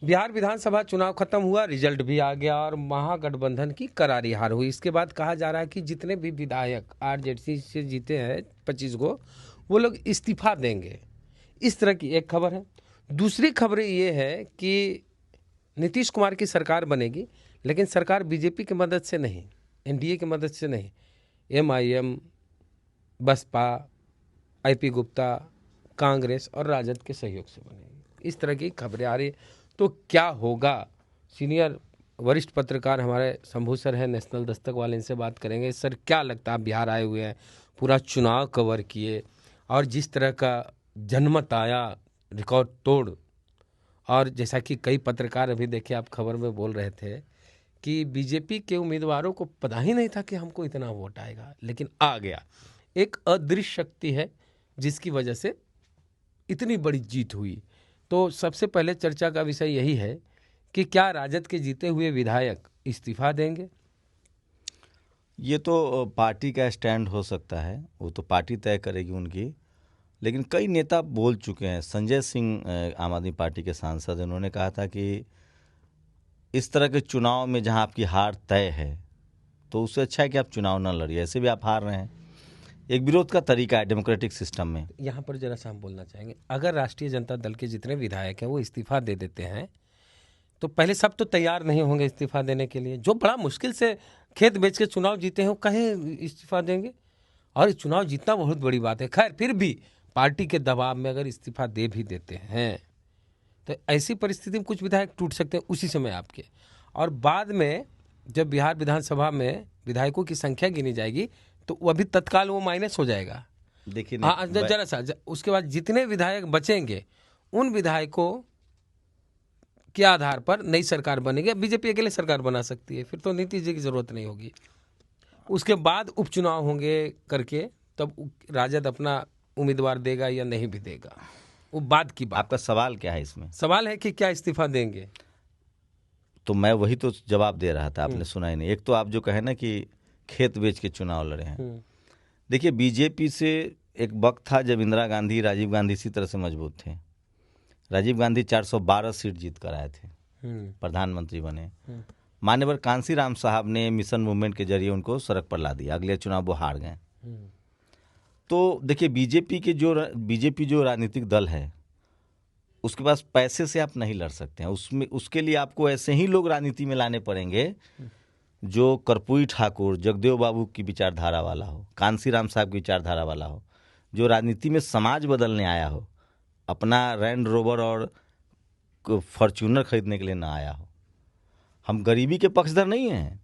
बिहार विधानसभा चुनाव खत्म हुआ, रिजल्ट भी आ गया और महागठबंधन की करारी हार हुई। इसके बाद कहा जा रहा है कि जितने भी विधायक आरजेडी से जीते हैं 25 गो, वो लोग इस्तीफा देंगे। इस तरह की एक खबर है। दूसरी खबर ये है कि नीतीश कुमार की सरकार बनेगी, लेकिन सरकार बीजेपी की मदद से नहीं, एनडीए की मदद से नहीं, एमआईएम, बसपा, आईपी गुप्ता, कांग्रेस और राजद के सहयोग से बनेगी। इस तरह की खबरें आ रही है। तो क्या होगा? सीनियर वरिष्ठ पत्रकार हमारे शंभू सर हैं, नेशनल दस्तक वाले, इनसे बात करेंगे। सर, क्या लगता है, आप बिहार आए हुए हैं, पूरा चुनाव कवर किए, और जिस तरह का जनमत आया रिकॉर्ड तोड़, और जैसा कि कई पत्रकार अभी देखिए आप खबर में बोल रहे थे कि बीजेपी के उम्मीदवारों को पता ही नहीं था कि हमको इतना वोट आएगा, लेकिन आ गया। एक अदृश्य शक्ति है जिसकी वजह से इतनी बड़ी जीत हुई। तो सबसे पहले चर्चा का विषय यही है कि क्या राजद के जीते हुए विधायक इस्तीफा देंगे? ये तो पार्टी का स्टैंड हो सकता है, वो तो पार्टी तय करेगी उनकी। लेकिन कई नेता बोल चुके हैं। संजय सिंह आम आदमी पार्टी के सांसद, उन्होंने कहा था कि इस तरह के चुनाव में जहां आपकी हार तय है तो उससे अच्छा है कि आप चुनाव ना लड़िए, ऐसे भी आप हार रहे हैं। एक विरोध का तरीका है डेमोक्रेटिक सिस्टम में। यहाँ पर जरा सा हम बोलना चाहेंगे, अगर राष्ट्रीय जनता दल के जितने विधायक हैं वो इस्तीफा दे देते हैं, तो पहले सब तो तैयार नहीं होंगे इस्तीफा देने के लिए। जो बड़ा मुश्किल से खेत बेच के चुनाव जीते हैं, वो कहे इस्तीफा देंगे? और चुनाव जीतना बहुत बड़ी बात है। खैर, फिर भी पार्टी के दबाव में अगर इस्तीफा दे भी देते हैं, तो ऐसी परिस्थिति में कुछ विधायक टूट सकते हैं उसी समय आपके। और बाद में जब बिहार विधानसभा में विधायकों की संख्या गिनी जाएगी, तो वो अभी तत्काल वो माइनस हो जाएगा। देखिए हाँ, जरा सा उसके बाद जितने विधायक बचेंगे, उन विधायकों के आधार पर नई सरकार बनेगी। बीजेपी अकेले सरकार बना सकती है, फिर तो नीतीश जी की जरूरत नहीं होगी। उसके बाद उपचुनाव होंगे करके, तब राजद अपना उम्मीदवार देगा या नहीं भी देगा, वो बाद की बात। आपका सवाल क्या है इसमें? सवाल है कि क्या इस्तीफा देंगे? तो मैं वही तो जवाब दे रहा था, आपने सुना ही नहीं। एक तो आप जो कहे ना कि खेत बेच के चुनाव लड़े हैं। देखिए, बीजेपी से एक वक्त था जब इंदिरा गांधी, राजीव गांधी इसी तरह से मजबूत थे। राजीव गांधी 412 सीट जीत कर आए थे, प्रधानमंत्री बने। मान्यवर कांसीराम साहब ने मिशन मूवमेंट के जरिए उनको सड़क पर ला दिया। अगले चुनाव वो हार गए। तो देखिए, बीजेपी जो राजनीतिक दल है, उसके पास पैसे से आप नहीं लड़ सकते हैं। उसके लिए आपको ऐसे ही लोग राजनीति में लाने पड़ेंगे जो कर्पूरी ठाकुर, जगदेव बाबू की विचारधारा वाला हो, कांसीराम साहब की विचारधारा वाला हो, जो राजनीति में समाज बदलने आया हो, अपना लैंड रोवर और फॉर्च्यूनर खरीदने के लिए ना आया हो। हम गरीबी के पक्षधर नहीं हैं।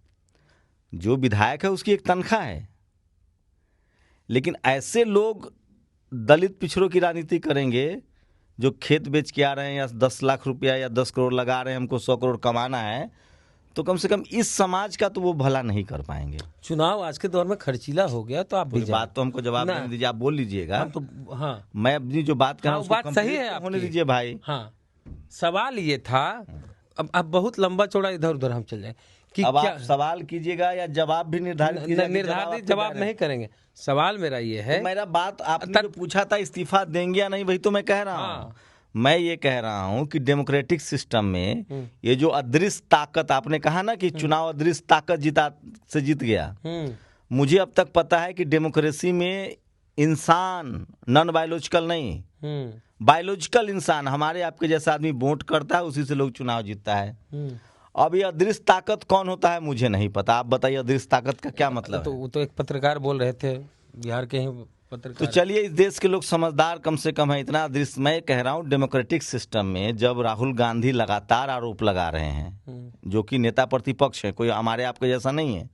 जो विधायक है उसकी एक तनख्वाह है, लेकिन ऐसे लोग दलित पिछड़ों की राजनीति करेंगे जो खेत बेच के आ रहे हैं, या 10 लाख रुपया या 10 करोड़ लगा रहे हैं, हमको 100 करोड़ कमाना है, तो कम से कम इस समाज का तो वो भला नहीं कर पाएंगे। चुनाव आज के दौर में खर्चीला हो गया, तो आप भी बात तो हमको जवाब देने दीजिए, आप बोल लीजिएगा। हाँ, तो हाँ, मैं अपनी जो बात कर रहा हूँ बात सही है, होने दीजिए भाई। हाँ, सवाल ये था। अब बहुत लंबा चौड़ा इधर उधर हम चल जाए कि अब क्या आप सवाल कीजिएगा या जवाब भी निर्धारित जवाब नहीं करेंगे। सवाल मेरा ये है, तो मेरा बात आपने जो पूछा था इस्तीफा देंगे या नहीं, वही तो मैं कह रहा हूँ। मैं ये कह रहा हूं कि डेमोक्रेटिक सिस्टम में ये जो अदृश्य ताकत, आपने कहा ना कि चुनाव अदृश्य ताकत जीत गया। मुझे अब तक पता है कि डेमोक्रेसी में इंसान, नॉन बायोलॉजिकल नहीं, बायोलॉजिकल इंसान, हमारे आपके जैसा आदमी वोट करता है, उसी से लोग चुनाव जीतता है। अब ये अदृश्य ताकत कौन होता है मुझे नहीं पता, आप बताइए अदृश्य ताकत का क्या मतलब है? वो तो एक पत्रकार बोल रहे थे, बिहार के ही पत्रकार। तो चलिए, इस देश के लोग समझदार कम से कम है, इतना अदृश्य। मैं कह रहा हूँ डेमोक्रेटिक सिस्टम में जब राहुल गांधी लगातार आरोप लगा रहे हैं, जो कि नेता प्रतिपक्ष है, कोई हमारे आपके जैसा नहीं है,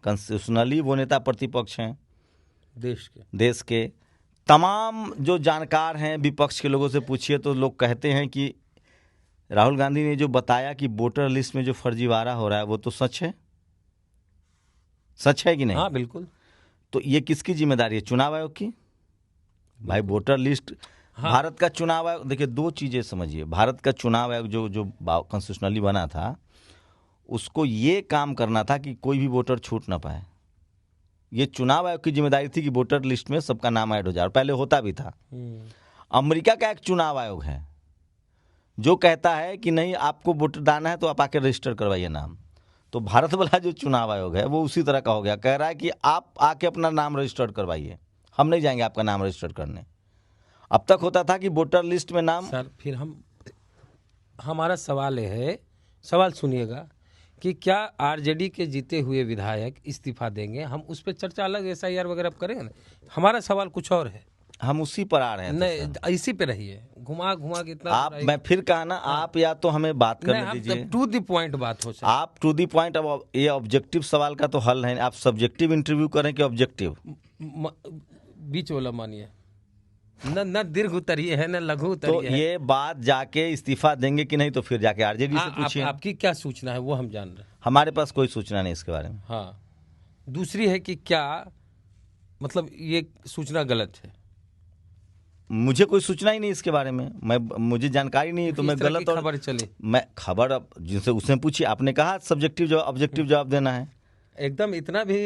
कॉन्स्टिट्यूशनली वो नेता प्रतिपक्ष हैं देश के। तमाम जो जानकार हैं विपक्ष के लोगों से पूछिए तो लोग कहते हैं कि राहुल गांधी ने जो बताया कि वोटर लिस्ट में जो फर्जीवाड़ा हो रहा है वो तो सच है। सच है कि नहीं? हाँ, बिल्कुल। तो ये किसकी जिम्मेदारी है? चुनाव आयोग की। भाई वोटर लिस्ट, हाँ। भारत का चुनाव आयोग, देखिए दो चीजें समझिए। भारत का चुनाव आयोग जो कॉन्स्टिट्यूशनली बना था, उसको ये काम करना था कि कोई भी वोटर छूट ना पाए। ये चुनाव आयोग की जिम्मेदारी थी कि वोटर लिस्ट में सबका नाम ऐड हो जाए, और पहले होता भी था। अमेरिका का एक चुनाव आयोग है जो कहता है कि नहीं आपको वोट डालना है तो आप आके रजिस्टर करवाइए नाम। तो भारत वाला जो चुनाव आयोग है वो उसी तरह का हो गया, कह रहा है कि आप आके अपना नाम रजिस्टर करवाइए, हम नहीं जाएंगे आपका नाम रजिस्टर करने। अब तक होता था कि वोटर लिस्ट में नाम। सर फिर हमारा सवाल है, सवाल सुनिएगा कि क्या आरजेडी के जीते हुए विधायक इस्तीफा देंगे? हम उस पर चर्चा अलग एसआईआर वगैरह करेंगे ना। हमारा सवाल कुछ और है। हम उसी पर आ रहे हैं। नहीं इसी पे रहिए, घुमा घुमा के इतना आप, मैं फिर कहा ना, आप या तो हमें बात करने दीजिए, टू द पॉइंट बात हो सके। आप टू द पॉइंट। अब ये ऑब्जेक्टिव सवाल का तो हल है, आप सब्जेक्टिव इंटरव्यू करें कि ऑब्जेक्टिव? बीच वाला मानिए, न दीर्घ उतरिए है न लघु तो उतरिए है। ये बात जाके इस्तीफा देंगे कि नहीं, तो फिर जाके आरजेडी से पूछिए। आपकी क्या सूचना है वो हम जान रहे हैं। हमारे पास कोई सूचना नहीं इसके बारे में। हाँ, दूसरी है कि क्या मतलब ये सूचना गलत है? मुझे कोई सूचना ही नहीं इसके बारे में, मुझे जानकारी नहीं है, तो मैं गलत और खबर चले। मैं खबर अब जिनसे उसने पूछी, आपने कहा सब्जेक्टिव जवाब, ऑब्जेक्टिव जवाब देना है। एकदम इतना भी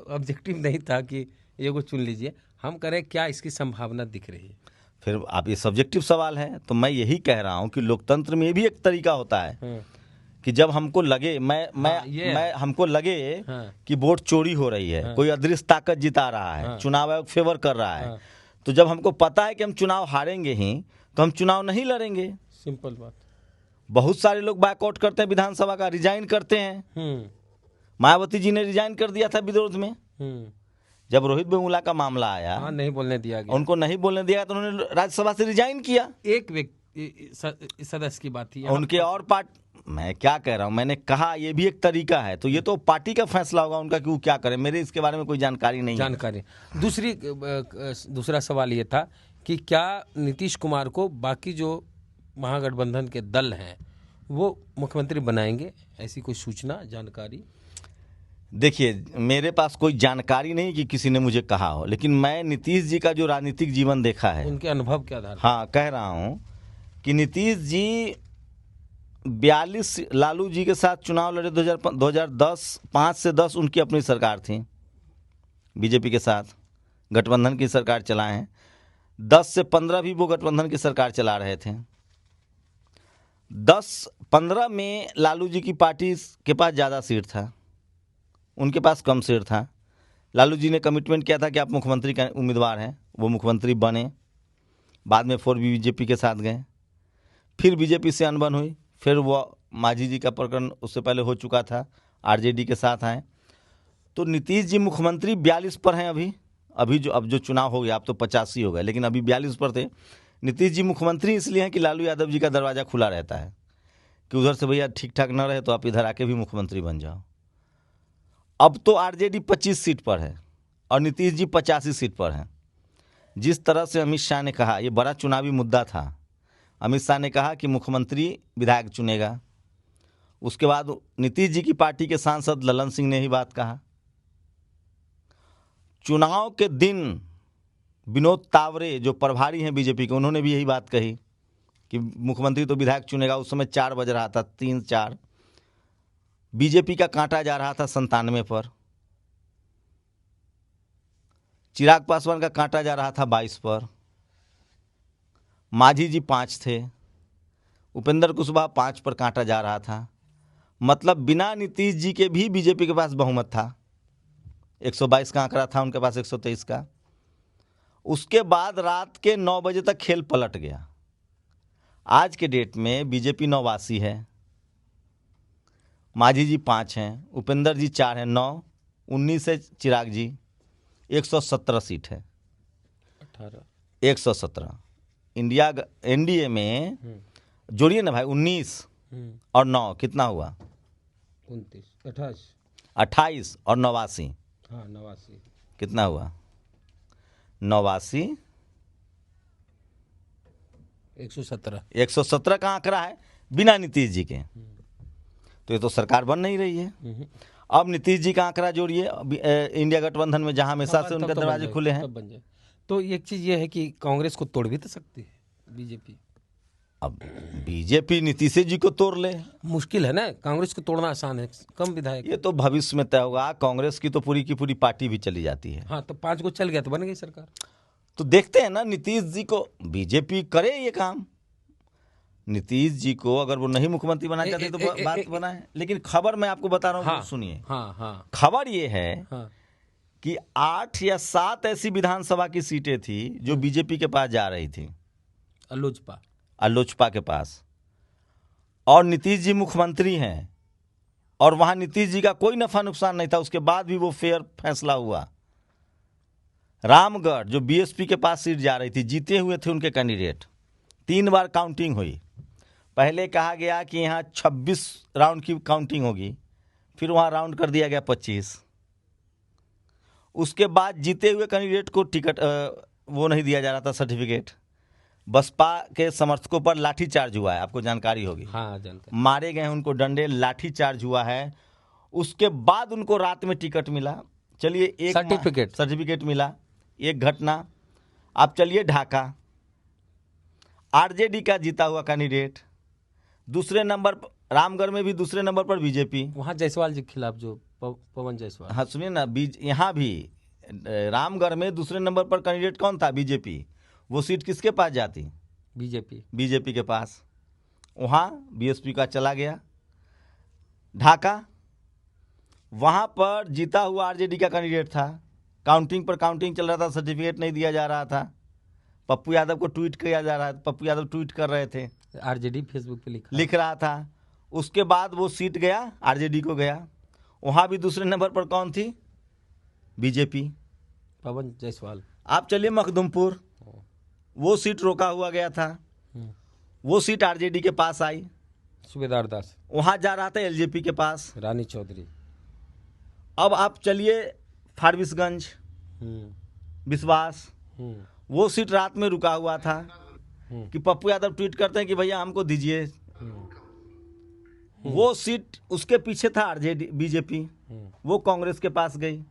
ऑब्जेक्टिव नहीं था कि ये को चुन लीजिए। हम करें क्या इसकी संभावना दिख रही है? फिर आप, ये सब्जेक्टिव सवाल है, तो मैं यही कह रहा हूँ कि लोकतंत्र में ये भी एक तरीका होता है कि जब हमको लगे हमको लगे कि वोट चोरी हो रही है, कोई अदृश्य ताकत जिता रहा है, चुनाव आयोग फेवर कर रहा है, तो जब हमको पता है कि हम चुनाव हारेंगे ही, तो हम चुनाव नहीं लड़ेंगे। सिंपल बात। बहुत सारे लोग बायकॉट करते हैं विधानसभा का, रिजाइन करते हैं। मायावती जी ने रिजाइन कर दिया था विरोध में। जब रोहित वेमुला का मामला आया, नहीं बोलने दिया गया, उनको नहीं बोलने दिया, तो उन्होंने राज्यसभा से रिजाइन किया। एक व्यक्ति सदस्य की बात थी उनके और मैं क्या कह रहा हूं, मैंने कहा ये भी एक तरीका है, तो ये तो पार्टी का फैसला होगा उनका कि वो क्या करें, मेरे इसके बारे में कोई जानकारी नहीं है। दूसरा सवाल ये था कि क्या नीतीश कुमार को बाकी जो महागठबंधन के दल हैं वो मुख्यमंत्री बनाएंगे? ऐसी कोई सूचना, जानकारी? देखिए, मेरे पास कोई जानकारी नहीं कि किसी ने मुझे कहा हो, लेकिन मैं नीतीश जी का जो राजनीतिक जीवन देखा है, उनके अनुभव के आधार पर हाँ कह रहा हूं कि नीतीश जी 42 लालू जी के साथ चुनाव लड़े 2010, 5 से 10 उनकी अपनी सरकार थी, बीजेपी के साथ गठबंधन की सरकार चलाए हैं। 10 से 15 भी वो गठबंधन की सरकार चला रहे थे। 10-15 में लालू जी की पार्टी के पास ज़्यादा सीट था, उनके पास कम सीट था। लालू जी ने कमिटमेंट किया था कि आप मुख्यमंत्री का उम्मीदवार हैं, वो मुख्यमंत्री बने। बाद में फिर बीजेपी के साथ गए, फिर बीजेपी से अनबन हुई, फिर वो मांझी जी का प्रकरण उससे पहले हो चुका था, आरजेडी के साथ आए। तो नीतीश जी मुख्यमंत्री 42 पर हैं अभी जो अब जो चुनाव हो गया, अब तो 85 हो गए, लेकिन अभी 42 पर थे। नीतीश जी मुख्यमंत्री इसलिए हैं कि लालू यादव जी का दरवाज़ा खुला रहता है कि उधर से भैया ठीक ठाक न रहे तो आप इधर आके भी मुख्यमंत्री बन जाओ। अब तो आरजेडी 25 सीट पर है और नीतीश जी 85 सीट पर हैं। जिस तरह से अमित शाह ने कहा, ये बड़ा चुनावी मुद्दा था, अमित शाह ने कहा कि मुख्यमंत्री विधायक चुनेगा। उसके बाद नीतीश जी की पार्टी के सांसद ललन सिंह ने ही बात कहा। चुनाव के दिन विनोद तावरे जो प्रभारी हैं बीजेपी के, उन्होंने भी यही बात कही कि मुख्यमंत्री तो विधायक चुनेगा। उस समय 4 बज रहा था, 3-4। बीजेपी का कांटा जा रहा था 97 पर, चिराग पासवान का कांटा जा रहा था 22 पर, मांझी जी 5 थे, उपेंद्र कुशवाहा 5 पर कांटा जा रहा था। मतलब बिना नीतीश जी के भी बीजेपी के पास बहुमत था। 122 का आंकड़ा था, उनके पास 123 का। उसके बाद रात के 9 बजे तक खेल पलट गया। आज के डेट में बीजेपी 89 है, मांझी जी 5 हैं, उपेंद्र जी 4 हैं, 9, 19 है चिराग जी, 117 सीट है, 117। एनडीए में जोड़िए ना भाई, 19 और 9 कितना हुआ? 29, 28 और 89, हाँ 89 कितना हुआ? 89, 117 का आंकड़ा है बिना नीतीश जी के। तो ये तो सरकार बन नहीं रही है। अब नीतीश जी का आंकड़ा जोड़िए इंडिया गठबंधन में, जहां हमेशा से उनके दरवाजे खुले हैं। तो एक चीज ये है कि कांग्रेस को तोड़ भी तो सकती है बीजेपी। अब बीजेपी नीतीश जी को तोड़ ले, मुश्किल है ना, कांग्रेस को तोड़ना आसान है, कम विधायक। ये तो भविष्य में तय होगा। कांग्रेस की तो पूरी की पूरी पार्टी भी चली जाती है। हाँ, तो 5 को चल गया तो बन गई सरकार। तो देखते हैं ना नीतीश जी को, बीजेपी करे ये काम। नीतीश जी को अगर वो नहीं मुख्यमंत्री बनाना चाहते तो बात बनाए, लेकिन खबर मैं आपको बता रहा हूँ, हाँ, सुनिए। हाँ हाँ खबर ये है हाँ कि 8 या 7 ऐसी विधानसभा की सीटें थी जो बीजेपी के पास जा रही थी, लोजपा के पास, और नीतीश जी मुख्यमंत्री हैं और वहां नीतीश जी का कोई नफा नुकसान नहीं था, उसके बाद भी वो फेयर फैसला हुआ। रामगढ़ जो बीएसपी के पास सीट जा रही थी, जीते हुए थे उनके कैंडिडेट, 3 बार काउंटिंग हुई। पहले कहा गया कि यहाँ 26 राउंड की काउंटिंग होगी, फिर वहाँ राउंड कर दिया गया 25। उसके बाद जीते हुए कैंडिडेट को टिकट वो नहीं दिया जा रहा था, सर्टिफिकेट। बसपा के समर्थकों पर लाठीचार्ज हुआ है, आपको जानकारी होगी। हाँ, जानकारी। मारे गए उनको डंडे, लाठीचार्ज हुआ है। उसके बाद उनको रात में टिकट मिला। चलिए, एक सर्टिफिकेट मिला, एक घटना। आप चलिए ढाका, आरजेडी का जीता हुआ कैंडिडेट, दूसरे नंबर पर रामगढ़ में भी दूसरे नंबर पर बीजेपी, वहाँ जायसवाल जी के खिलाफ जो पवन जायसवाल। हाँ सुनिए ना, यहाँ भी रामगढ़ में दूसरे नंबर पर कैंडिडेट कौन था? बीजेपी। वो सीट किसके पास जाती? बीजेपी के पास। वहाँ बीएसपी का चला गया। ढाका, वहाँ पर जीता हुआ आरजेडी का कैंडिडेट था, काउंटिंग पर काउंटिंग चल रहा था, सर्टिफिकेट नहीं दिया जा रहा था। पप्पू यादव को ट्वीट किया जा रहा था, पप्पू यादव ट्वीट कर रहे थे, आरजेडी फेसबुक पे लिख रहा था। उसके बाद वो सीट गया, आरजेडी को गया। वहाँ भी दूसरे नंबर पर कौन थी? बीजेपी, पवन जायसवाल। आप चलिए मखदुमपुर, वो सीट रोका हुआ गया था, वो सीट आरजेडी के पास आई, सूबेदार दास। वहाँ जा रहा था एलजेपी के पास, रानी चौधरी। अब आप चलिए फारबिसगंज, विश्वास, वो सीट रात में रुका हुआ था कि पप्पू यादव ट्वीट करते हैं कि भैया हमको दीजिए। वो सीट उसके पीछे था आरजेडी, बीजेपी, वो कांग्रेस के पास गई।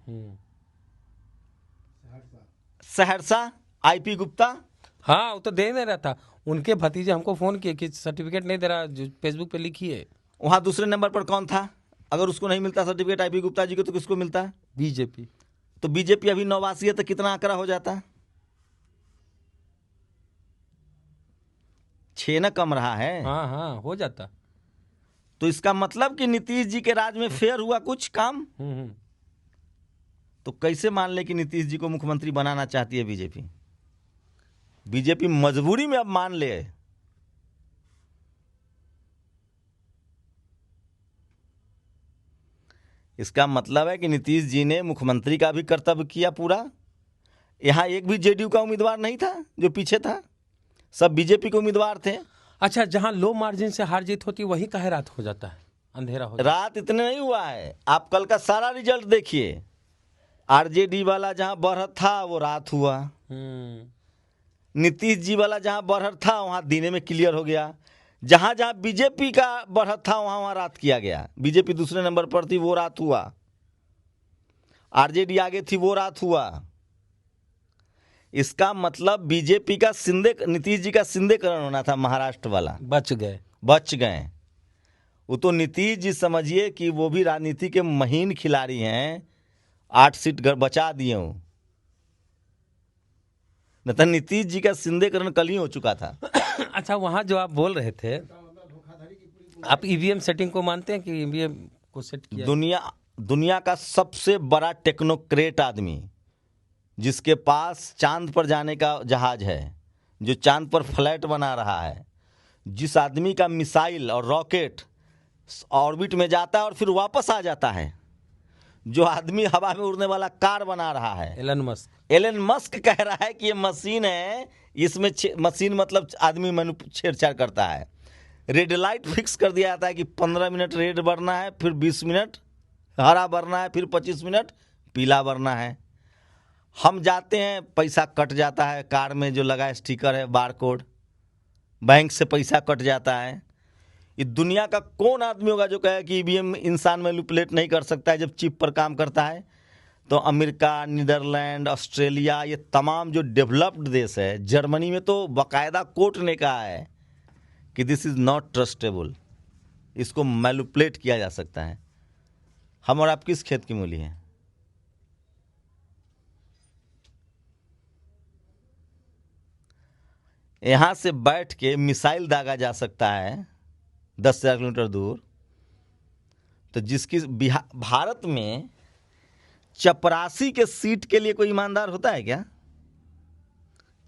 सहरसा, आईपी गुप्ता, हाँ, वो तो दे नहीं रहा था। उनके भतीजे हमको फोन किए कि सर्टिफिकेट नहीं दे रहा, जो फेसबुक पे लिखी है। वहां दूसरे नंबर पर कौन था? अगर उसको नहीं मिलता सर्टिफिकेट आईपी गुप्ता जी को, तो किसको मिलता? बीजेपी। तो बीजेपी अभी 89 है, तो कितना आंकड़ा हो जाता? 6 न कम रहा है। हाँ हाँ, हो जाता। तो इसका मतलब कि नीतीश जी के राज में फेयर हुआ कुछ काम। तो कैसे मान ले कि नीतीश जी को मुख्यमंत्री बनाना चाहती है बीजेपी? बीजेपी मजबूरी में अब मान ले। इसका मतलब है कि नीतीश जी ने मुख्यमंत्री का भी कर्तव्य किया पूरा। यहां एक भी जेडीयू का उम्मीदवार नहीं था जो पीछे था, सब बीजेपी के उम्मीदवार थे। अच्छा, जहां लो मार्जिन से हार जीत होती है वही काहे रात हो जाता है, अंधेरा हो जाता है? रात इतने नहीं हुआ है, आप कल का सारा रिजल्ट देखिए। आरजेडी वाला जहां बढ़त था वो रात हुआ, नीतीश जी वाला जहां बढ़त था वहां दिने में क्लियर हो गया। जहां जहां बीजेपी का बढ़त था वहां वहां रात किया गया। बीजेपी दूसरे नंबर पर थी, वो रात हुआ। आरजेडी आगे थी, वो रात हुआ। इसका मतलब बीजेपी का नीतीश जी का सिंधेकरण होना था, महाराष्ट्र वाला। बच गए। वो तो नीतीश जी समझिए कि वो भी राजनीति के महीन खिलाड़ी हैं, 8 सीट बचा दिए हूं, न तो नीतीश जी का सिंधेकरण कल ही हो चुका था। अच्छा, वहां जो आप बोल रहे थे, आप ईवीएम सेटिंग को मानते हैं कि ईवीएम को सेट किया? दुनिया का सबसे बड़ा टेक्नोक्रेट आदमी, जिसके पास चांद पर जाने का जहाज है, जो चांद पर फ्लैट बना रहा है, जिस आदमी का मिसाइल और रॉकेट ऑर्बिट में जाता है और फिर वापस आ जाता है, जो आदमी हवा में उड़ने वाला कार बना रहा है, एलन मस्क कह रहा है कि ये मशीन है, इसमें मशीन मतलब आदमी छेड़छाड़ करता है। रेड लाइट फिक्स कर दिया जाता है कि 15 मिनट रेड बढ़ना है, फिर 20 मिनट हरा बढ़ना है, फिर 25 मिनट पीला बढ़ना है। हम जाते हैं, पैसा कट जाता है, कार में जो लगा स्टिकर है बारकोड, बैंक से पैसा कट जाता है। ये दुनिया का कौन आदमी होगा जो कहे कि ईवीएम इंसान मैनिपुलेट नहीं कर सकता है जब चिप पर काम करता है? तो अमेरिका, नीदरलैंड, ऑस्ट्रेलिया, ये तमाम जो डेवलप्ड देश है, जर्मनी में तो बाकायदा कोर्ट ने कहा है कि दिस इज नॉट ट्रस्टेबल, इसको मैनिपुलेट किया जा सकता है। हम और आप किस खेत की मूली हैं? यहाँ से बैठ के मिसाइल दागा जा सकता है 10,000 किलोमीटर दूर, तो जिसकी भारत में चपरासी के सीट के लिए कोई ईमानदार होता है क्या?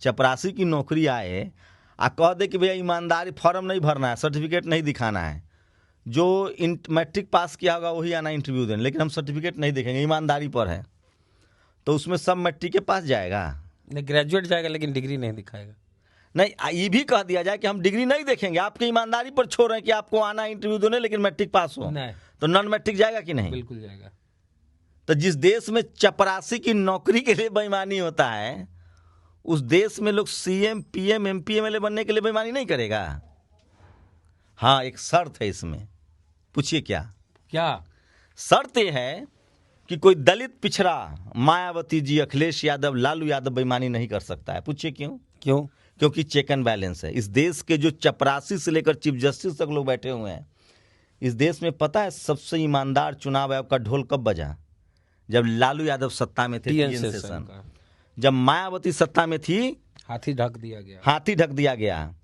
चपरासी की नौकरी आए आ कह दे कि भैया ईमानदारी फॉर्म नहीं भरना है, सर्टिफिकेट नहीं दिखाना है, जो मैट्रिक पास किया होगा वही आना इंटरव्यू देने, लेकिन हम सर्टिफिकेट नहीं देखेंगे, ईमानदारी पर है, तो उसमें सब मैट्रिक के पास जाएगा, ग्रेजुएट जाएगा लेकिन डिग्री नहीं दिखाएगा। नहीं, ये भी कह दिया जाए कि हम डिग्री नहीं देखेंगे, आपकी ईमानदारी पर छोड़ रहे हैं कि आपको आना इंटरव्यू देने, लेकिन मैट्रिक पास हो, तो नॉन मैट्रिक जाएगा कि नहीं? बिल्कुल जाएगा। तो जिस देश में चपरासी की नौकरी के लिए बेईमानी होता है, उस देश में लोग सीएम, पीएम, एमपी, एमएलए बनने के लिए बेईमानी नहीं करेगा? हाँ, एक शर्त है इसमें, पूछिए क्या शर्त यह है कि कोई दलित पिछड़ा, मायावती जी, अखिलेश यादव, लालू यादव बेईमानी नहीं कर सकता है। पूछिए क्यों? क्योंकि चेक एंड बैलेंस है। इस देश के जो चपरासी से लेकर चीफ जस्टिस तक लोग बैठे हुए हैं, इस देश में पता है सबसे ईमानदार चुनाव आयोग का ढोल कब बजा? जब लालू यादव सत्ता में थे, जब मायावती सत्ता में थी, हाथी ढक दिया गया।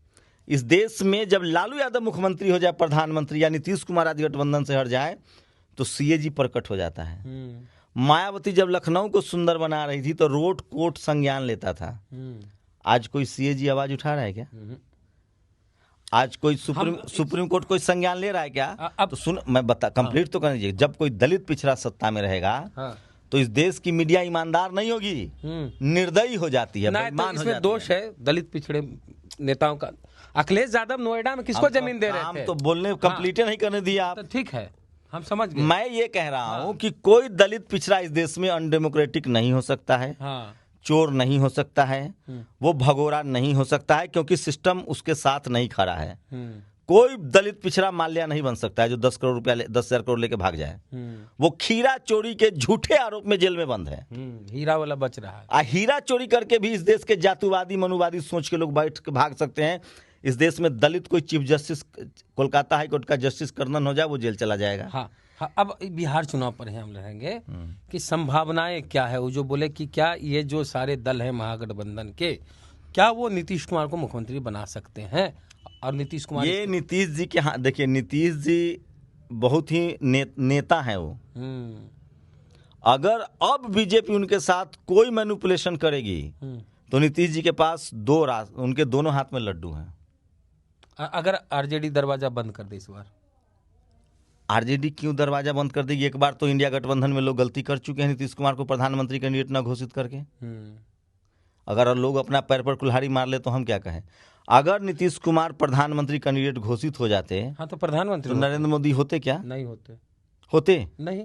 इस देश में जब लालू यादव मुख्यमंत्री हो जाए, प्रधानमंत्री, या नीतीश कुमार आदि गठबंधन से हट जाए, तो सीएजी प्रकट हो जाता है। मायावती जब लखनऊ को सुंदर बना रही थी तो रोड कोर्ट संज्ञान लेता था। आज कोई सीएजी आवाज उठा रहा है क्या? आज कोई सुप्रीम कोर्ट कोई संज्ञान ले रहा है क्या? तो सुन, मैं कंप्लीट तो कर दीजिए। जब कोई दलित पिछड़ा सत्ता में रहेगा तो इस देश की मीडिया ईमानदार नहीं होगी, निर्दयी हो जाती है, बेईमान हो जाती है। इसमें दोष है दलित पिछड़े नेताओं का। अखिलेश यादव नोएडा में किसको जमीन दे रहे थे? तो बोलने कंप्लीट नहीं करने दिया आप। तो ठीक है, हम समझ गए। मैं ये कह रहा हूँ कि कोई दलित पिछड़ा इस देश में अनडेमोक्रेटिक नहीं हो सकता है, चोर नहीं हो सकता है, वो भगोड़ा नहीं हो सकता है, क्योंकि सिस्टम उसके साथ नहीं खड़ा है। कोई दलित पिछड़ा माल्या नहीं बन सकता है जो 10,000 करोड़ लेके भाग जाए। वो खीरा चोरी के झूठे आरोप में जेल में बंद है, हीरा वाला बच रहा है। हीरा चोरी करके भी इस देश के जातिवादी, मनुवादी सोच के लोग बैठ के भाग सकते हैं। इस देश में दलित कोई chief justice, Kolkata high court का जस्टिस कर्नल हो जाए, वो जेल चला जाएगा। हाँ, अब बिहार चुनाव पर हम रहेंगे कि संभावनाएं क्या है। वो जो बोले कि क्या ये जो सारे दल हैं महागठबंधन के, क्या वो नीतीश कुमार को मुख्यमंत्री बना सकते हैं? और नीतीश कुमार, ये नीतीश जी के, हाँ देखिए, नीतीश जी बहुत ही नेता हैं वो। अगर अब बीजेपी उनके साथ कोई मैनिपुलेशन करेगी तो नीतीश जी के पास उनके दोनों हाथ में लड्डू हैं। अगर आरजेडी दरवाजा बंद कर दे इस बार, आरजेडी क्यों दरवाजा बंद कर देगी? एक बार तो इंडिया गठबंधन में लोग गलती कर चुके हैं नीतीश कुमार को प्रधानमंत्री कैंडिडेट न घोषित करके। अगर लोग अपना पैर पर कुल्हाड़ी मार ले तो हम क्या कहें? अगर नीतीश कुमार प्रधानमंत्री कैंडिडेट घोषित हो जाते, हाँ, तो प्रधानमंत्री तो नरेंद्र मोदी होते क्या? नहीं होते नहीं।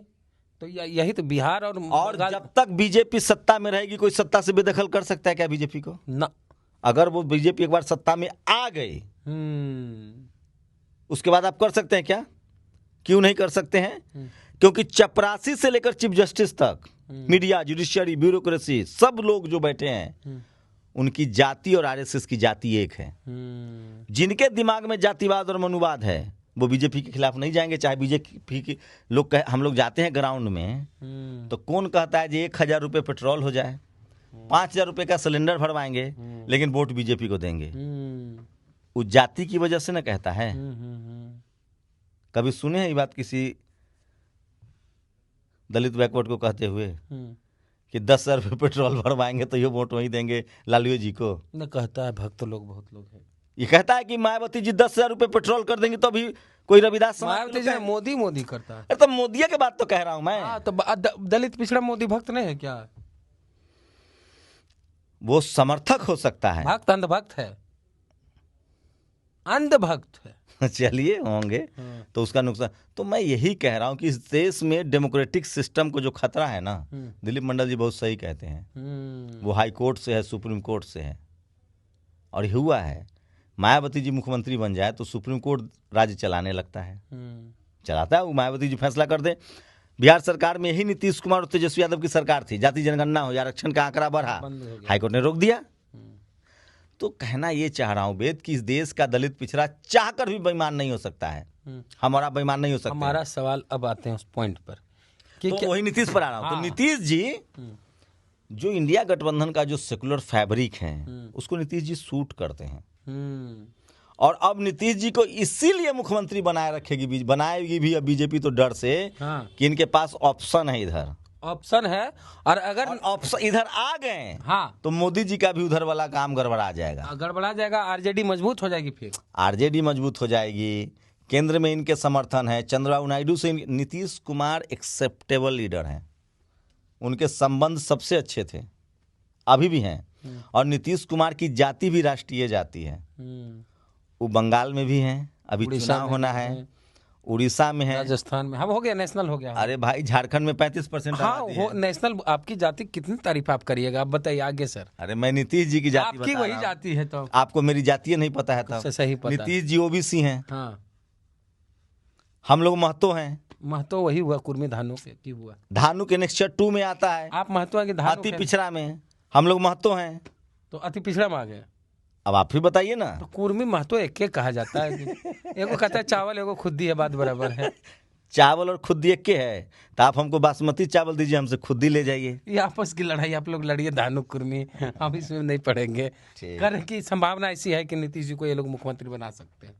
तो यही तो बिहार और जब तक बीजेपी सत्ता में रहेगी, कोई सत्ता से बेदखल कर सकता है क्या बीजेपी को? ना। अगर वो बीजेपी एक बार सत्ता में आ गई, उसके बाद आप कर सकते हैं क्या? क्यों नहीं कर सकते हैं? क्योंकि चपरासी से लेकर चीफ जस्टिस तक, मीडिया, जुडिशियरी, ब्यूरोक्रेसी, सब लोग जो बैठे हैं, उनकी जाति और आरएसएस की जाति एक है। जिनके दिमाग में जातिवाद और मनुवाद है, वो बीजेपी के खिलाफ नहीं जाएंगे। चाहे बीजेपी के लोग हम लोग जाते हैं ग्राउंड में, तो कौन कहता है जी 1,000 रुपये पेट्रोल हो जाए, 5,000 रुपये का सिलेंडर भरवाएंगे, लेकिन वोट बीजेपी को देंगे? उस जाति की वजह से ना कहता है। कभी सुने हैं ये बात किसी दलित बैकवर्ड को कहते हुए कि 10,000 रुपये पेट्रोल भरवाएंगे तो ये वोट वही देंगे लालू जी को? न कहता है, भक्त लोग बहुत लोग हैं। ये कहता है कि मायावती जी 10,000 रुपये पेट्रोल कर देंगी तो भी कोई रविदास मायावती जी मोदी करता है। अरे तो मोदी के बात तो कह रहा हूं मैं। तो दलित पिछड़ा मोदी भक्त नहीं है क्या? वो समर्थक हो सकता है, भक्त अंधभक्त है, अंधभक्त है। चलिए होंगे तो उसका नुकसान। तो मैं यही कह रहा हूं कि इस देश में डेमोक्रेटिक सिस्टम को जो खतरा है ना, दिलीप मंडल जी बहुत सही कहते हैं, वो हाई कोर्ट से है, सुप्रीम कोर्ट से है। और हुआ है, मायावती जी मुख्यमंत्री बन जाए तो सुप्रीम कोर्ट राज्य चलाने लगता है, चलाता है वो। मायावती जी फैसला कर दे। बिहार सरकार में यही नीतीश कुमार और तेजस्वी यादव की सरकार थी, जाति जनगणना हो, आरक्षण का आंकड़ा बढ़ा, हाईकोर्ट ने रोक दिया। तो कहना ये चाह रहा हूं वेद कि इस देश का दलित पिछड़ा चाहकर भी बेईमान नहीं हो सकता है। हमारा बेईमान नहीं हो सकता। हमारा सवाल अब आते हैं उस पॉइंट पर कि तो वही नीतीश पर आ रहा हूं। तो नीतीश जी जो इंडिया गठबंधन का जो सेकुलर फैब्रिक है, उसको नीतीश जी सूट करते हैं। और अब नीतीश जी को इसीलिए मुख्यमंत्री बनाएगी भी अब बीजेपी, तो डर से कि इनके पास ऑप्शन है, इधर ऑप्शन है। और अगर ऑप्शन इधर आ गए तो मोदी जी का भी उधर वाला काम गड़बड़ा जाएगा, आरजेडी मजबूत हो जाएगी, फिर आरजेडी मजबूत हो जाएगी, केंद्र में इनके समर्थन है, चंद्रबाबू नायडू से नीतीश कुमार एक्सेप्टेबल लीडर हैं, उनके संबंध सबसे अच्छे थे, अभी भी हैं, और नीतीश कुमार की जाति भी राष्ट्रीय जाति है, वो बंगाल में भी हैं, अभी चुनाव होना है, उड़ीसा में है, राजस्थान में, हो गया, नेशनल हो गया। अरे भाई झारखंड में 35% नेशनल। आपकी जाति कितनी तारीफ आप करिएगा, आप बताइए आगे सर। अरे मैं नीतीश जी की जाति आपकी वही जाति है, तो आपको मेरी जाति नहीं पता है, तब सही पता। नीतीश जी ओबीसी हैं, हम लोग महतो हैं। महतो वही हुआ, कुर्मी धानु की हुआ, धानु के नेक्स्ट 2 में आता है, आप महतो के धानु अति पिछड़ा में, हम लोग महतो हैं, तो अति पिछड़ा में आ गए। अब आप ही बताइए ना। तो कुर्मी महतो एक कहा जाता है, एगो कहता है चावल, एगो खुद्दी है, बात बराबर है। चावल और खुद्दी एक के है, तो आप हमको बासमती चावल दीजिए, हमसे खुद्दी ले जाइए। ये आपस की लड़ाई आप लोग लड़िए, धानु कुर्मी, हम इसमें नहीं पढ़ेंगे। कर की संभावना ऐसी है कि नीतीश जी को ये लोग मुख्यमंत्री बना सकते हैं।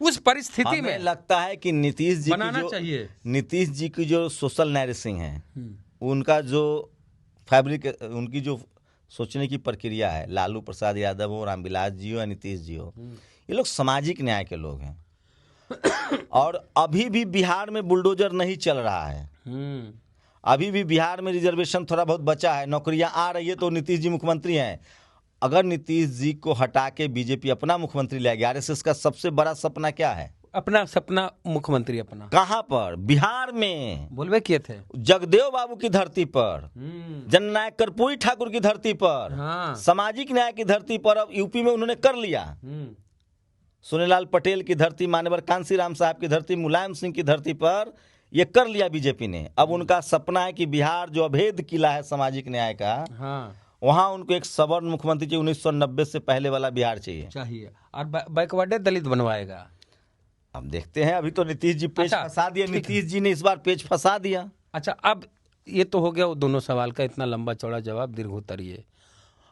उस परिस्थिति में लगता है कि नीतीश जी बनाना चाहिए। नीतीश जी की जो सोशल नैरेसिंग है, उनका जो फैब्रिक, उनकी जो सोचने की प्रक्रिया है, लालू प्रसाद यादव हो, रामविलास जी हो या नीतीश जी हो, ये लोग सामाजिक न्याय के लोग हैं। और अभी भी बिहार में बुलडोजर नहीं चल रहा है, अभी भी बिहार में रिजर्वेशन थोड़ा बहुत बचा है, नौकरियां आ रही है, तो नीतीश जी मुख्यमंत्री हैं। अगर नीतीश जी को हटा के बीजेपी अपना मुख्यमंत्री ले गई, आरएसएस का सबसे बड़ा सपना क्या है? अपना सपना मुख्यमंत्री अपना। कहां पर? बिहार में बोलवे किए थे, जगदेव बाबू की धरती पर, जननायक कर्पूरी ठाकुर की धरती पर, सामाजिक न्याय की धरती पर। अब यूपी में उन्होंने कर लिया, सोनेलाल पटेल की धरती, मान्यवर कांसीराम साहब की धरती, मुलायम सिंह की धरती पर ये कर लिया बीजेपी ने। अब उनका सपना है कि बिहार जो अभेद किला है सामाजिक न्याय का, वहां उनको एक सवर्ण मुख्यमंत्री चाहिए, 1990 से पहले वाला बिहार चाहिए, और बैकवर्डेड दलित बनवाएगा। अब देखते हैं, अभी तो नीतीश जी पेच फंसा दिया, नीतीश जी ने इस बार पेच फंसा दिया। अच्छा, अब ये तो हो गया वो दोनों सवाल का इतना लंबा चौड़ा जवाब, दीर्घोत्तरीय।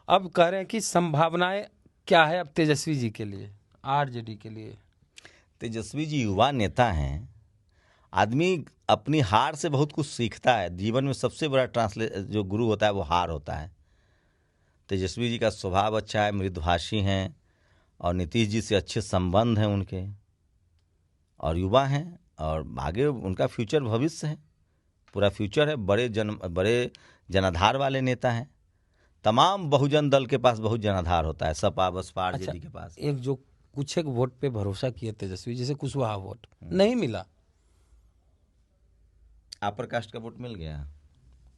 अब कह रहे हैं कि संभावनाएं क्या है अब तेजस्वी जी के लिए, आरजेडी के लिए? तेजस्वी जी युवा नेता हैं, आदमी अपनी हार से बहुत कुछ सीखता है, जीवन में सबसे बड़ा जो गुरु होता है वो हार होता है। तेजस्वी जी का स्वभाव अच्छा है, मृदुभाषी हैं, और नीतीश जी से अच्छे संबंध हैं उनके, और युवा हैं, और आगे उनका फ्यूचर भविष्य है, पूरा फ्यूचर है, बड़े जनाधार वाले नेता हैं। तमाम बहुजन दल के पास बहुत जनाधार होता है, सपा बसपा आरजेडी के पास। एक जो कुछ एक वोट पे भरोसा किए तेजस्वी, जैसे कुशवाहा वोट नहीं मिला, अपर कास्ट का वोट मिल गया,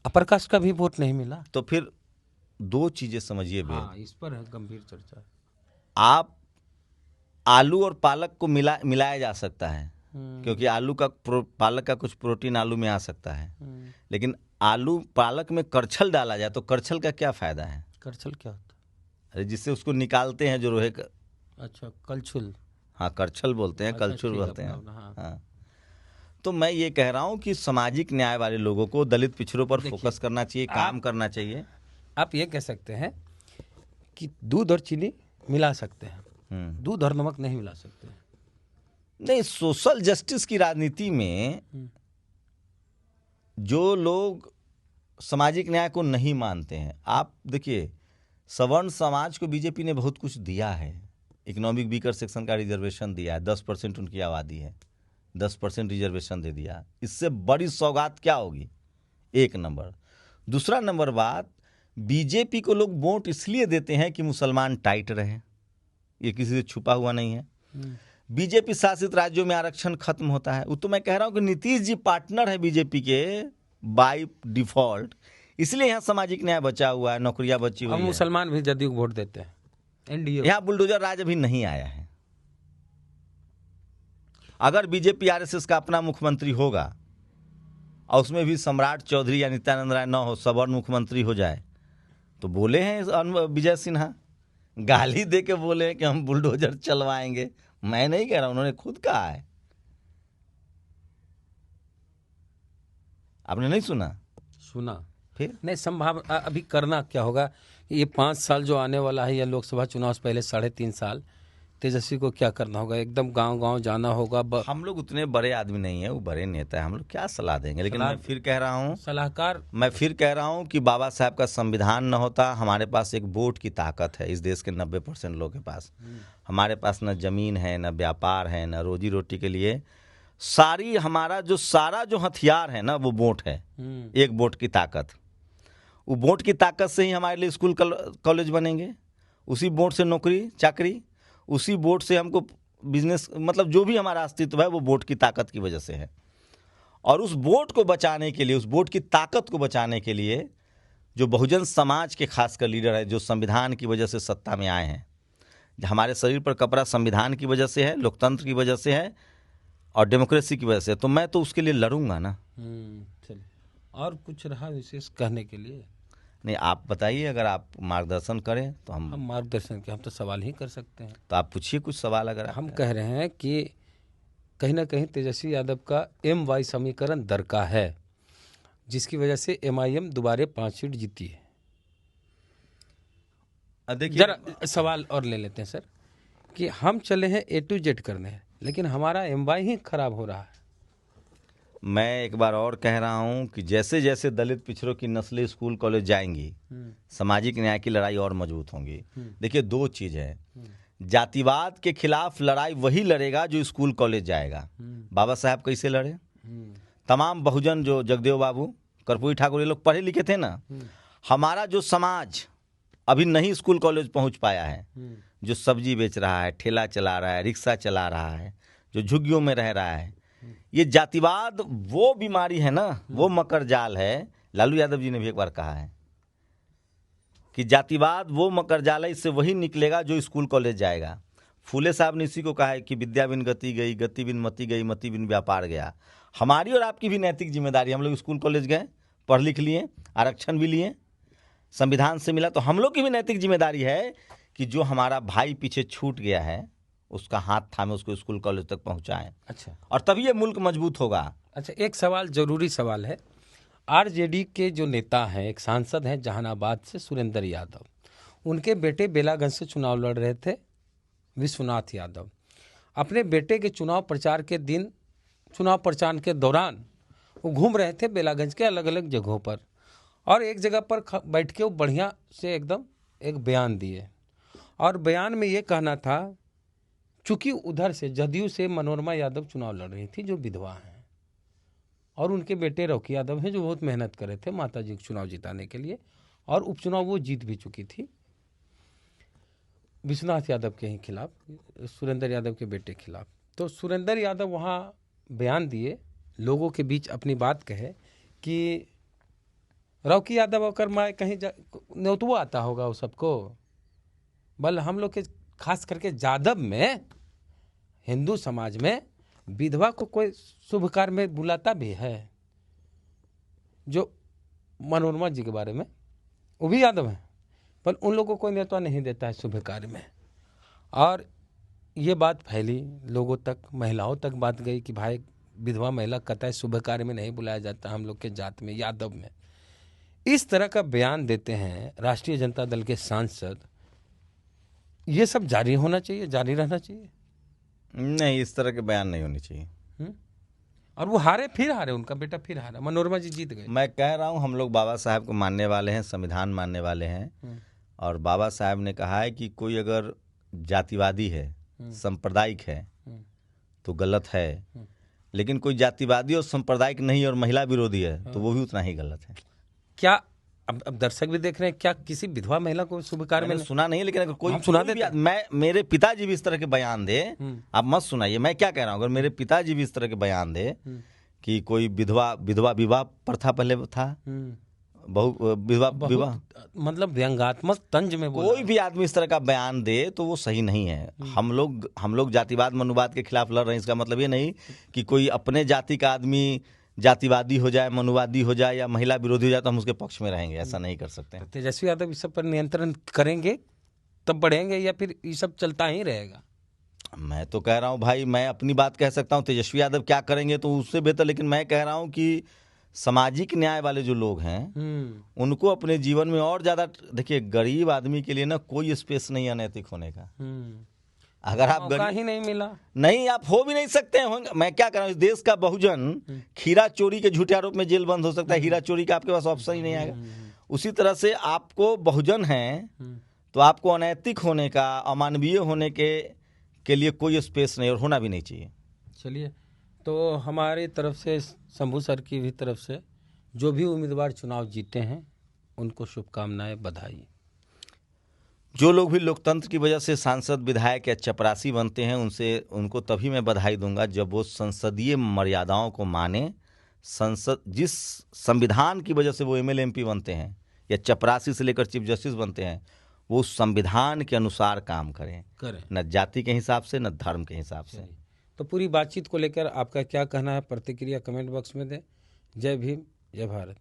अपर कास्ट का भी वोट नहीं मिला, तो फिर 2 चीजें समझिए। इस पर है गंभीर चर्चा। आप आलू और पालक को मिलाया जा सकता है, क्योंकि पालक का कुछ प्रोटीन आलू में आ सकता है, लेकिन आलू पालक में करछल डाला जाए तो करछल का क्या फायदा है? करछल क्या होता है? अरे जिससे उसको निकालते हैं, जो लोहे का। अच्छा, कलछुल। हाँ, करछल बोलते हैं, कलछुल बोलते हैं। हाँ, तो मैं ये कह रहा हूँ कि सामाजिक न्याय वाले लोगों को, दलित पिछड़ों पर फोकस करना चाहिए, काम करना चाहिए। आप ये कह सकते हैं कि दूध और चीनी मिला सकते हैं, दूध और नमक नहीं मिला सकते। नहीं, सोशल जस्टिस की राजनीति में जो लोग सामाजिक न्याय को नहीं मानते हैं, आप देखिए, सवर्ण समाज को बीजेपी ने बहुत कुछ दिया है, इकोनॉमिक वीकर सेक्शन का रिजर्वेशन दिया है, 10% उनकी आबादी है, 10% रिजर्वेशन दे दिया। इससे बड़ी सौगात क्या होगी? एक नंबर। दूसरा नंबर बात, बीजेपी को लोग वोट इसलिए देते हैं कि मुसलमान टाइट रहे, ये किसी से छुपा हुआ नहीं है। बीजेपी शासित राज्यों में आरक्षण खत्म होता है, वो तो मैं कह रहा हूं कि नीतीश जी पार्टनर है बीजेपी के बाय डिफॉल्ट, इसलिए यहाँ सामाजिक न्याय बचा हुआ है, नौकरियां बची हुई है। मुसलमान भी जदयू को वोट देते हैं, एनडीए। यहाँ बुलडोजर राज अभी नहीं आया है। अगर बीजेपी आरएसएस का अपना मुख्यमंत्री होगा और उसमें भी सम्राट चौधरी या नित्यानंद राय न हो, सवर्ण मुख्यमंत्री हो जाए, तो बोले हैं विजय सिन्हा, गाली दे के बोले कि हम बुलडोजर चलवाएंगे। मैं नहीं कह रहा, उन्होंने खुद कहा है। आपने नहीं सुना? फिर नहीं, संभावना अभी करना क्या होगा, ये 5 साल जो आने वाला है, या लोकसभा चुनाव से पहले 3.5 साल, तेजस्वी को क्या करना होगा? एकदम गांव-गांव जाना होगा? हम लोग उतने बड़े आदमी नहीं है, वो बड़े नेता है, हम लोग क्या सलाह देंगे। लेकिन मैं फिर कह रहा हूँ कि बाबा साहब का संविधान न होता, हमारे पास एक वोट की ताकत है इस देश के 90% लोगों के पास। हमारे पास न जमीन है, न व्यापार है, न रोजी रोटी के लिए सारा जो हथियार है ना, वो वोट है। एक वोट की ताकत, वो वोट की ताकत से ही हमारे लिए स्कूल कॉलेज बनेंगे, उसी वोट से नौकरी चाकरी, उसी वोट से हमको बिजनेस, मतलब जो भी हमारा अस्तित्व है वो वोट की ताकत की वजह से है। और उस वोट को बचाने के लिए, उस वोट की ताकत को बचाने के लिए जो बहुजन समाज के खासकर लीडर है, जो संविधान की वजह से सत्ता में आए हैं, हमारे शरीर पर कपड़ा संविधान की वजह से है, लोकतंत्र की वजह से है और डेमोक्रेसी की वजह से, तो मैं तो उसके लिए लड़ूंगा ना। चलिए, और कुछ रहा विशेष कहने के लिए? नहीं, आप बताइए, अगर आप मार्गदर्शन करें तो हम मार्गदर्शन के, हम तो सवाल ही कर सकते हैं। तो आप पूछिए कुछ सवाल। अगर हम कह रहे हैं कि कहीं ना कहीं तेजस्वी यादव का MY समीकरण दरका है, जिसकी वजह से MIM दोबारा 5 सीट जीती है। देखिए, जरा सवाल और ले लेते हैं सर, कि हम चले हैं A to Z करने, लेकिन हमारा MY ही खराब हो रहा है। मैं एक बार और कह रहा हूं कि जैसे जैसे दलित पिछड़ों की नस्लें स्कूल कॉलेज जाएंगी, सामाजिक न्याय की लड़ाई और मजबूत होंगी। देखिए, 2 चीज है, जातिवाद के खिलाफ लड़ाई वही लड़ेगा जो स्कूल कॉलेज जाएगा। बाबा साहब कैसे लड़े? तमाम बहुजन, जो जगदेव बाबू, कर्पूरी ठाकुर, ये लोग पढ़े लिखे थे ना। हमारा जो समाज अभी नहीं स्कूल कॉलेज पहुंच पाया है, जो सब्जी बेच रहा है, ठेला चला रहा है, रिक्शा चला रहा है, जो झुग्गियों में रह रहा है, ये जातिवाद वो बीमारी है ना, वो मकर जाल है। लालू यादव जी ने भी एक बार कहा है कि जातिवाद वो मकर जाल है, इससे वही निकलेगा जो स्कूल कॉलेज जाएगा। फूले साहब ने इसी को कहा है कि विद्या बिन गति गई, गति बिन मति गई, मति बिन व्यापार गया। हमारी और आपकी भी नैतिक जिम्मेदारी, हम लोग स्कूल कॉलेज गए, पढ़ लिख लिए, आरक्षण भी लिए, संविधान से मिला, तो हम लोग की भी नैतिक जिम्मेदारी है कि जो हमारा भाई पीछे छूट गया है उसका हाथ थामे, उसको स्कूल कॉलेज तक पहुंचाएं। अच्छा, और तभी ये मुल्क मजबूत होगा। अच्छा, एक सवाल, जरूरी सवाल है। RJD के जो नेता हैं, एक सांसद हैं जहानाबाद से, सुरेंद्र यादव, उनके बेटे बेलागंज से चुनाव लड़ रहे थे, विश्वनाथ यादव। अपने बेटे के चुनाव प्रचार के दिन, चुनाव प्रचार के दौरान वो घूम रहे थे बेलागंज के अलग अलग जगहों पर, और एक जगह पर बैठ के वो बढ़िया से एकदम एक बयान दिए, और बयान में ये कहना था, चूंकि उधर से जदयू से मनोरमा यादव चुनाव लड़ रही थी, जो विधवा हैं, और उनके बेटे रॉकी यादव हैं, जो बहुत मेहनत कर रहे थे माता जी को चुनाव जिताने के लिए, और उपचुनाव वो जीत भी चुकी थी विश्वनाथ यादव के ही खिलाफ, सुरेंद्र यादव के बेटे खिलाफ। तो सुरेंद्र यादव वहाँ बयान दिए, लोगों के बीच अपनी बात कहे कि रॉकी यादव अगर मैं कहीं न्योतुआ आता होगा वो सबको, बल हम लोग के खास करके जादव में, हिंदू समाज में विधवा को कोई शुभ कार्य में बुलाता भी है, जो मनोरमा जी के बारे में, वो भी यादव हैं, पर उन लोगों को कोई नेता नहीं देता है शुभ कार्य में। और ये बात फैली लोगों तक, महिलाओं तक बात गई कि भाई विधवा महिला कतई शुभ कार्य में नहीं बुलाया जाता हम लोग के जात में, यादव में। इस तरह का बयान देते हैं राष्ट्रीय जनता दल के सांसद। ये सब जारी होना चाहिए, जारी रहना चाहिए। नहीं, इस तरह के बयान नहीं होने चाहिए। और वो हारे, फिर हारे, उनका बेटा फिर हारा, मनोरमा जी जीत गए। मैं कह रहा हूँ, हम लोग बाबा साहब को मानने वाले हैं, संविधान मानने वाले हैं, और बाबा साहब ने कहा है कि कोई अगर जातिवादी है, सांप्रदायिक है, तो गलत है, लेकिन कोई जातिवादी और सांप्रदायिक नहीं और महिला विरोधी है तो वो भी उतना ही गलत है। क्या अब दर्शक भी देख रहे हैं, क्या किसी विधवा महिला को शुभ कार्य में सुना नहीं, लेकिन अगर कोई सुना दे, मैं, मेरे पिताजी भी इस तरह के बयान दे, आप मत सुनाइए, मैं क्या कह रहा हूँ, अगर मेरे पिताजी भी इस तरह के बयान दे कि कोई विधवा विवाह प्रथा पहले था, विवाह मतलब व्यंग्यात्मक तंज में कोई भी आदमी इस तरह का बयान दे तो वो सही नहीं है। हम लोग जातिवाद मनुवाद के खिलाफ लड़ रहे हैं, इसका मतलब ये नहीं कि कोई अपने जाति का आदमी जातिवादी हो जाए, मनुवादी हो जाए या महिला विरोधी हो जाए तो हम उसके पक्ष में रहेंगे, ऐसा नहीं कर सकते। तेजस्वी यादव इस सब पर नियंत्रण करेंगे तब बढ़ेंगे, या फिर ये सब चलता ही रहेगा? मैं तो कह रहा हूँ भाई, मैं अपनी बात कह सकता हूँ, तेजस्वी यादव क्या करेंगे तो उससे बेहतर, लेकिन मैं कह रहा हूँ कि सामाजिक न्याय वाले जो लोग हैं उनको अपने जीवन में और ज्यादा, देखिए गरीब आदमी के लिए ना कोई स्पेस नहीं अनैतिक होने का। अगर आप मौका ही नहीं मिला। नहीं, आप हो भी नहीं सकते हैं। मैं क्या कर रहा हूँ, इस देश का बहुजन खीरा चोरी के झूठे आरोप में जेल बंद हो सकता है, हीरा चोरी का आपके पास ऑप्शन ही नहीं आएगा। उसी तरह से आपको बहुजन है तो आपको अनैतिक होने का, अमानवीय होने के लिए कोई स्पेस नहीं और होना भी नहीं चाहिए। चलिए, तो हमारी तरफ से, शंभू सर की भी तरफ से, जो भी उम्मीदवार चुनाव जीते हैं उनको शुभकामनाएं, बधाई। जो लोग भी लोकतंत्र की वजह से सांसद, विधायक या चपरासी बनते हैं उनको तभी मैं बधाई दूंगा जब वो संसदीय मर्यादाओं को माने। संसद, जिस संविधान की वजह से वो एमएलए एमपी बनते हैं या चपरासी से लेकर चीफ जस्टिस बनते हैं, वो उस संविधान के अनुसार काम करें, न जाति के हिसाब से न धर्म के हिसाब से। तो पूरी बातचीत को लेकर आपका क्या कहना है, प्रतिक्रिया कमेंट बॉक्स में दें। जय भीम, जय भारत।